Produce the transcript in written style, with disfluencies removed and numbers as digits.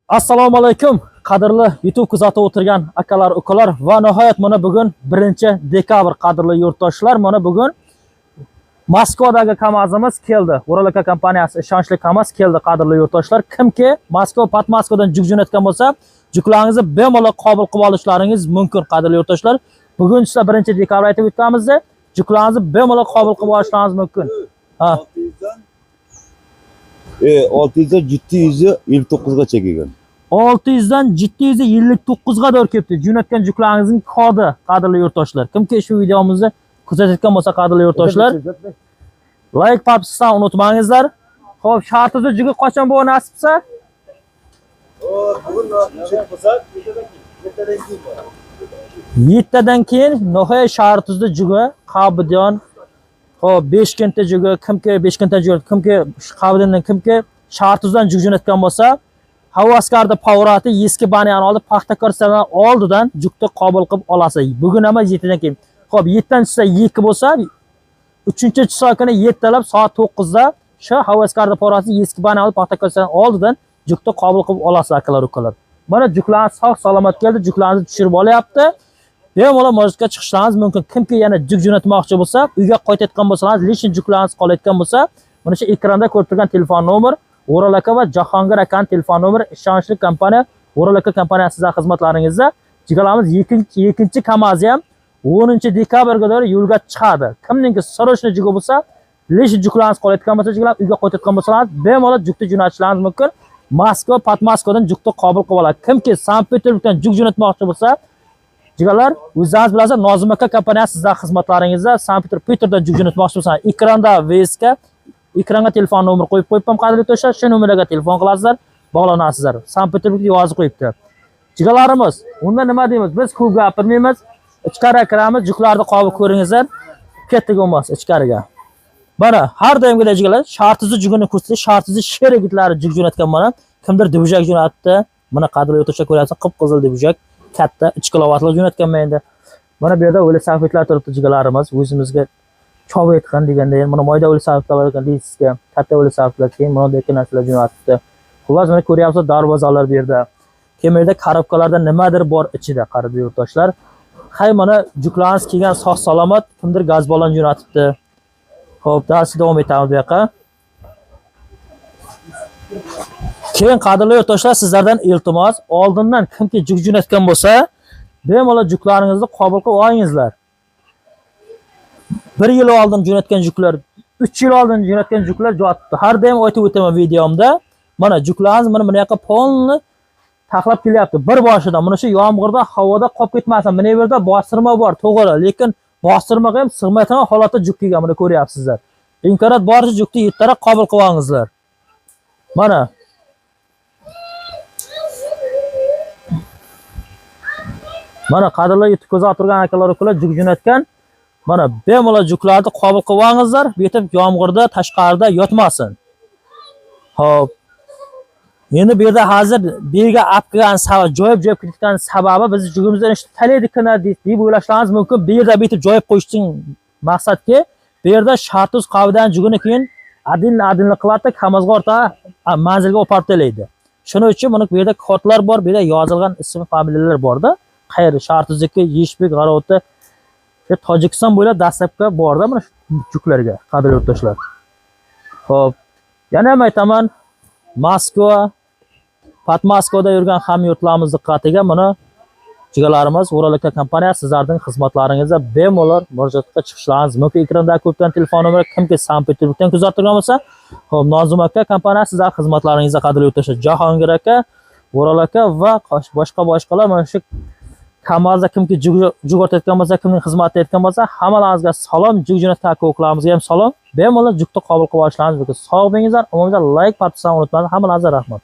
Assalomu alaykum, qadrli YouTube kuzatib o'tirgan akalar, ukalar va nihoyat mana bugun 1-dekabr qadrli yurtdoshlar, mana bugun Moskvadagi KAMAZimiz keldi. Uralaka kompaniyasi ishonchli KAMAZ keldi qadrli yurtdoshlar. Kimki Moskva Patmoskvadan juk jo'natgan bo'lsa, juklaringizni bemalol qabul qilib olishlaringiz mumkin qadrli yurtdoshlar. Bugun sizlar 1-dekabr aytib o'tganimizda juklaringizni bemalol qabul qilib olishlaringiz mumkin. Ha. 600 759 gacha kelgan. 600 dan 759 ga doğru kelibdi. Jo'natgan juklaringizning kodi qadrli yurtdoshlar. Kimki shu videomizni kuzatayotgan bo'lsa qadrli yurtdoshlar, like papsizdan unutmangizlar. Xo'p, shartizda jugi qachon bo'lar nasibsa? Bugun bo'lsa 7dan keyin nihoyat shartizda jugi Qabdiyon, xo'p, Beshkentda jugi, kimki Beshkentda jugi, kimki Qabdiyondan, kimki shartizdan jug jo'natgan bo'lsa, Havaskarda favorati eski baniyani olib paxtakordan oldidan jukni qabul qilib olasiz. Bugun emas 7dan keyin. Xo'p, 7-chisi 2 bo'lsa, 3-chi kuni 7talab soat 9da shu Havaskarda favorati eski baniyani olib paxtakordan oldidan jukni qabul qilib olasiz akalar, ukalar. Mana juklarni sog' salomat keldi, juklarni tushirib olyapti. Bemalol marshrutga chiqishlaringiz mumkin. Kimki yana juk jo'natmoqchi bo'lsa, uyga qaytayotgan bo'lsangiz, lekin juklaringiz qolayotgan bo'lsa, mana shu ekranda ko'rib turgan telefon nomer Uralaka va Jahongir akan telefon nomeri ishonchli kompaniya Uralaka kompaniyasi sizlar xizmatlaringizda. Jigalarimiz 2-chi KAMAZ ham 10-dekabrga doğru yo'lga chiqadi. Kimninki soroshni jugi bo'lsa, lekin juklaringiz qolayotgan bo'lsa, jigalar uyga qaytayotgan bo'lsangiz, bemalol jukni jo'natishlaringiz mumkin. Moskva, Patmoskvadan jukni qabul qilib oladi. Kimki Sankt-Peterburgdan juk jo'natmoqchi bo'lsa, jigalar o'zingiz bilasizlar, Nozim aka kompaniyasi sizlar xizmatlaringizda Sankt-Peterburgdan juk jo'natmoqchi bo'lsa, ekranda VSga ekranga telefon nomeri qo'yib qo'yibman qadrli do'stlar, shu nomerga telefon qilasizlar, bog'lanasizlar. Sankt-Peterburgga yozib qo'yibdi. Jigalarimiz, unda nima deymiz? Biz ko'p gapirmaymiz. Ichkariga kiramiz, juklarni qabul ko'ringizlar. Ketdik bo'lmas ichkariga. Mana har doimgidek jigalar, shartizni jugini ko'rsatib, shartizni sher yigitlari juk jo'natgan mana. Kimdir dibujak jo'natdi. Mana qadrli do'stlar ko'ryapsiz, qip-qizil dibujak, katta 3 kilovatli jo'natganman endi. Mana bu yerda o'li safetlar turibdi jigalarimiz, o'zimizga chov etgan deganda, mana moyda o'li safetlar bor ekan deysizga, katta o'li safetlar, keyin mana bu narsalar jo'natibdi. Xullas, mana ko'ryapsiz darvozalar bu yerda. Kemirda korobkalarda nimadir bor ichida qadrli yurtdoshlar. Hay mana juklaringiz kelgan sog' salomat, kimdir gaz balon jo'natibdi. Xo'p, darsni davom etamiz bu yoqqa. Keyin qadrli yurtdoshlar, sizlardan iltimos, oldindan kimki juk jo'natgan bo'lsa, bemalol juklaringizni qabul qilib olingizlar. 1 yil oldin jo'natgan juklar, 3 yil oldin jo'natgan juklar jotibdi. Har doim aytib o'taman videomda. Mana juklaringiz mana bu yoqqa polni taxlab kelyapti. Bir boshidan mana shu yomg'irda, havoda qolib ketmasin. Mana bu yerda bostirma bor, to'g'ri, lekin bostirmaga ham sig'maydigan holatda juk kelgan, mana ko'ryapsizlar. Imkoniyat boricha jukni yetaraq qabul qilib olingizlar. Mana Mana qadrli YouTube kuzatib turgan akalar, ukalar juk jo'natgan. Mana bemalol juklarni qabul qilib olingizlar, betib yomg'irda, tashqarida yotmasin. Xo'p. Endi bu yerda hozir berga apgan sabab, joyib ketgan sababi biz jugimizdan işte talaydi-kana deb o'ylashlaringiz mumkin. Bu yerda betib joyib qo'yishning maqsadki, bu yerda shartuz qavdan jugini keyin adil qiladi, KAMAZga o'rta manzilga olib borib. Shuning uchun mana bu yerda kodlar bor, bu yerda yozilgan ism, familiyalar borda. Qayeri shartuzdagi Yeshbek G'arovda Tojikiston bo'ylab dastlabki borda mana shu juklarga qadrli yurtdoshlar. Xo'p, yana ham aytaman, Moskva, Patmoskvada yurgan hamyurtlarimiz diqqatiga mana jigalarimiz Uralaka kompaniyasi sizlarning xizmatlaringizda bemalol murojaatga chiqishlaringiz mumkin. Ekranda ko'rgan telefon nomeri kimki Sankt-Peterburgdan kuzatib turgan bo'lsa, xo'p, Nozim aka kompaniyasi sizlar xizmatlaringizda qadrli yurtdoshlar, Jahongir aka, Uralaka va boshqalar mana shu KAMAZda kimki juk o'tayotgan bo'lsa, kimning xizmatida etgan bo'lsa, hammalaringizga salom, juk jo'natgan aka-ukallarimizga ham salom. Bemalol jukni qabul qilib olishlaringiz mumkin. Sog' bo'lingizlar, umuman like, partisdan unutmanglar. Hammalaringizga rahmat.